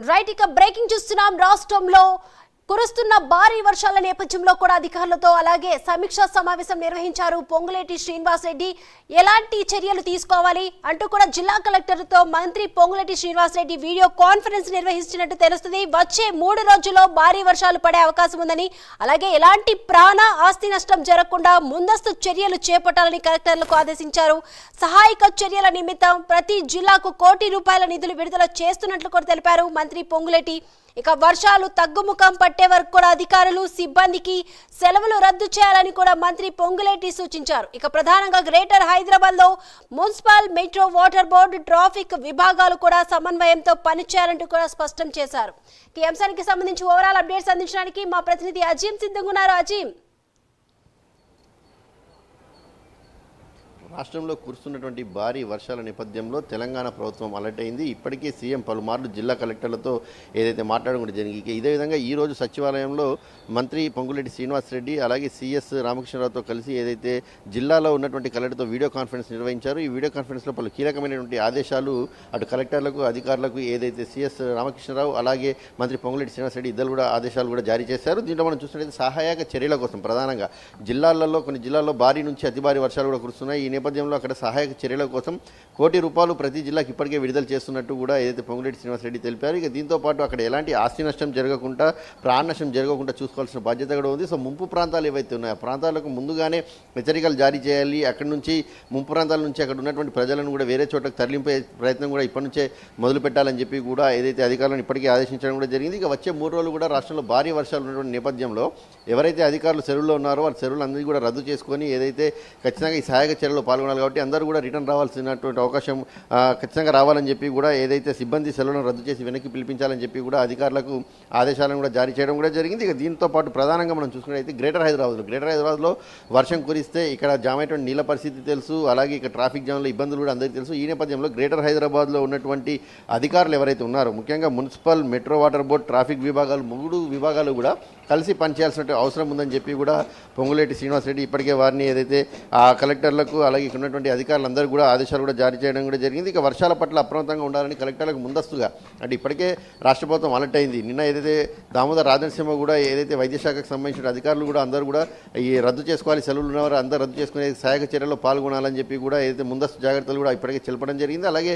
Right ఇక breaking చూస్తున్నాం. రాష్ట్రంలో కురుస్తున్న భారీ వర్షాల నేపథ్యంలో కూడా అధికారులతో అలాగే సమీక్షా సమావేశం నిర్వహించారు పొంగులేటి శ్రీనివాస్ రెడ్డి. ఎలాంటి చర్యలు తీసుకోవాలి అంటూ కూడా జిల్లా కలెక్టర్తో మంత్రి పొంగులేటి శ్రీనివాస్ రెడ్డి వీడియో కాన్ఫరెన్స్ నిర్వహించినట్టు తెలుస్తుంది. వచ్చే 3 రోజుల్లో భారీ వర్షాలు పడే అవకాశం ఉందని, అలాగే ఎలాంటి ప్రాణ ఆస్తి నష్టం జరగకుండా ముందస్తు చర్యలు చేపట్టాలని కలెక్టర్లకు ఆదేశించారు. సహాయక చర్యల నిమిత్తం ప్రతి జిల్లాకు ₹1 కోటి నిధులు విడుదల చేస్తున్నట్లు కూడా తెలిపారు మంత్రి పొంగులేటి. ఇక వర్షాలు తగ్గుముఖం పట్టే వరకు కూడా అధికారులు సిబ్బందికి సెలవులు రద్దు చేయాలని కూడా మంత్రి పొంగులేటి సూచించారు. ఇక ప్రధానంగా గ్రేటర్ హైదరాబాద్ లో municipal, metro, water board, traffic విభాగాలు కూడా సమన్వయంతో పనిచేయాలంటూ కూడా స్పష్టం చేశారు. ఈ అంశానికి సంబంధించి ఓవరాల్ అప్డేట్స్ అందించడానికి మా ప్రతినిధి అజీం సిద్ధంగా ఉన్నారు. అజీం, రాష్ట్రంలో కురుస్తున్నటువంటి భారీ వర్షాల నేపథ్యంలో తెలంగాణ ప్రభుత్వం అలర్ట్ అయింది. ఇప్పటికే సీఎం పలుమార్లు జిల్లా కలెక్టర్లతో ఏదైతే మాట్లాడడం జరిగింది. ఇదే విధంగా ఈ రోజు సచివాలయంలో మంత్రి పొంగులేటి శ్రీనివాస్ రెడ్డి అలాగే సిఎస్ రామకృష్ణరావుతో కలిసి ఏదైతే జిల్లాలో ఉన్నటువంటి కలెక్టర్తో వీడియో కాన్ఫరెన్స్ నిర్వహించారు. ఈ వీడియో కాన్ఫరెన్స్లో పలు కీలకమైనటువంటి ఆదేశాలు అటు కలెక్టర్లకు, అధికారులకు ఏదైతే సిఎస్ రామకృష్ణరావు అలాగే మంత్రి పొంగులేటి శ్రీనివాస్ రెడ్డి ఇద్దరు కూడా ఆదేశాలు కూడా జారీ చేశారు. దీంట్లో మనం చూసినట్లయితే సహాయక చర్యల కోసం ప్రధానంగా కొన్ని జిల్లాల్లో భారీ నుంచి అతి భారీ వర్షాలు కూడా కురుస్తున్నాయి. ఈ నేపథ్యంలో అక్కడ సహాయక చర్యల కోసం ₹1 కోటి ప్రతి జిల్లాకు ఇప్పటికే విడుదల చేస్తున్నట్టు కూడా ఏదైతే పొంగులేటి శ్రీనివాస్ రెడ్డి తెలిపారు. ఇక దీంతో పాటు అక్కడ ఎలాంటి ఆస్తి నష్టం జరగకుండా, ప్రాణ నష్టం జరగకుండా చూసుకోవాల్సిన బాధ్యత కూడా ఉంది. సో ముంపు ప్రాంతాలు ఏవైతే ఉన్నాయో ఆ ప్రాంతాలకు ముందుగానే హెచ్చరికలు జారీ చేయాలి. అక్కడి నుంచి ముంపు ప్రాంతాల నుంచి అక్కడ ఉన్నటువంటి ప్రజలను కూడా వేరే చోటకు తరలింపే ప్రయత్నం కూడా ఇప్పటి నుంచే మొదలు పెట్టాలని చెప్పి కూడా ఏదైతే అధికారులను ఇప్పటికే ఆదేశించడం కూడా జరిగింది. ఇక వచ్చే 3 రోజులు కూడా రాష్ట్రంలో భారీ వర్షాలు ఉన్నటువంటి నేపథ్యంలో ఎవరైతే అధికారులు సెలవుల్లో ఉన్నారో వాళ్ళ సెలవులు అందరినీ కూడా రద్దు చేసుకొని ఏదైతే ఖచ్చితంగా ఈ సహాయక చర్యలో పాల్గొనాలి కాబట్టి అందరూ కూడా రిటర్న్ రావాల్సినటువంటి అవకాశం ఖచ్చితంగా రావాలని చెప్పి కూడా ఏదైతే సిబ్బంది సెలవులను రద్దు చేసి వెనక్కి పిలిపించాలని చెప్పి కూడా అధికారులకు ఆదేశాలను కూడా జారీ చేయడం కూడా జరిగింది. ఇక దీంతో పాటు ప్రధానంగా మనం చూసుకున్నట్లయితే గ్రేటర్ హైదరాబాద్లో వర్షం కురిస్తే ఇక్కడ జామ్ అయ్యేటువంటి నీళ్ళ పరిస్థితి తెలుసు, అలాగే ఇక్కడ ట్రాఫిక్ జామ్లో ఇబ్బందులు కూడా అందరికీ తెలుసు. ఈ నేపథ్యంలో గ్రేటర్ హైదరాబాద్లో ఉన్నటువంటి అధికారులు ఎవరైతే ఉన్నారో ముఖ్యంగా municipal, metro, water board, traffic విభాగాలు 3 విభాగాలు కూడా కలిసి పనిచేయాల్సిన అవసరం ఉందని చెప్పి కూడా పొంగులేటి శ్రీనివాస్ రెడ్డి ఇప్పటికే వారిని ఏదైతే ఆ కలెక్టర్లకు అలాగే ఇక్కడ ఉన్నటువంటి అధికారులందరూ కూడా ఆదేశాలు కూడా జారీ చేయడం కూడా జరిగింది. ఇక వర్షాల పట్ల అప్రమత్తంగా ఉండాలని కలెక్టర్లకు ముందస్తుగా అంటే ఇప్పటికే రాష్ట్ర ప్రభుత్వం అలర్ట్ అయింది. నిన్న ఏదైతే దామోదర్ రాజనరసింహ కూడా ఏదైతే వైద్యశాఖకు సంబంధించిన అధికారులు కూడా అందరూ కూడా ఈ రద్దు చేసుకోవాలి, సెలవులు ఉన్నవారు అందరూ రద్దు చేసుకునే సహాయక చర్యల్లో పాల్గొనాలని చెప్పి కూడా ఏదైతే ముందస్తు జాగ్రత్తలు కూడా ఇప్పటికే తెలపడం జరిగింది. అలాగే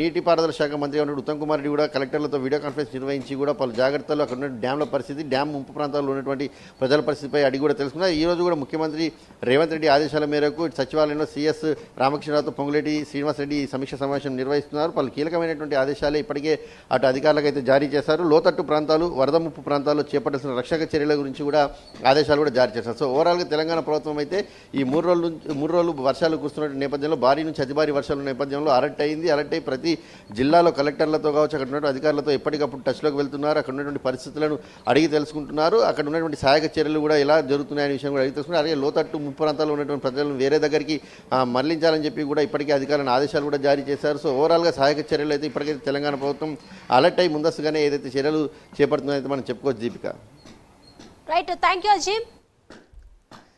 నీటిపారుదల శాఖ మంత్రి ఉన్నటువంటి ఉత్తమ్ కుమార్ రెడ్డి కూడా కలెక్టర్లతో వీడియో కాన్ఫరెన్స్ నిర్వహించి కూడా పలు జాగ్రత్తలు అక్కడ ఉన్న డ్యాంల పరిస్థితి, డ్యామ్ ముంపు ప్రాంతాల్లో ఉన్నటువంటి ప్రజల పరిస్థితిపై అడిగి కూడా తెలుసుకున్నారు. ఈ రోజు కూడా ముఖ్యమంత్రి రేవంత్ రెడ్డి ఆదేశాల మేరకు సచివాలయంలో సిఎస్ రామకృష్ణరావుతో పొంగులేటి శ్రీనివాస్ రెడ్డి సమీక్ష సమావేశం నిర్వహిస్తున్నారు. పలు కీలకమైనటువంటి ఆదేశాలే ఇప్పటికే అటు అధికారులకు అయితే జారీ చేశారు. లోతట్టు ప్రాంతాలు, వరద ముప్పు ప్రాంతాల్లో చేపట్టాల్సిన రక్షక చర్యల గురించి కూడా ఆదేశాలు కూడా జారీ చేశారు. సో ఓవరాల్గా తెలంగాణ ప్రభుత్వం అయితే ఈ 3 రోజులు వర్షాలు కురుస్తున్న నేపథ్యంలో భారీ నుంచి అతి భారీ వర్షాల నేపథ్యంలో అలర్ట్ అయి ప్రతి జిల్లాలో కలెక్టర్లతో కావచ్చు, అక్కడ ఉన్నటువంటి అధికారులతో ఎప్పటికప్పుడు టచ్లోకి వెళ్తున్నారు. అక్కడ ఉన్నటువంటి పరిస్థితులను అడిగి తెలుసుకుంటున్నారు. అక్కడ ఉన్నటువంటి సహాయక చర్యలు కూడా ఎలా జరుగుతున్నాయనే విషయం కూడా అడిగి తెలుసుకున్నారు. అలాగే లోతట్టు ముప్పు ప్రాంతాల్లో ఉన్నటువంటి ప్రజలను వేరే దగ్గరికి మళ్లించాలని చెప్పి కూడా ఇప్పటికే అధికారులను ఆదేశాలు కూడా జారీ చేశారు. సో ఓవరాల్గా సహాయక చర్యలు అయితే ఇప్పటికైతే తెలంగాణ ప్రభుత్వం అలర్ట్ అయి ముందస్తుగానే ఏదైతే చర్యలు చేపడుతుందో అయితే మనం చెప్పుకోవచ్చు. Deepika, right, thank you Azeem.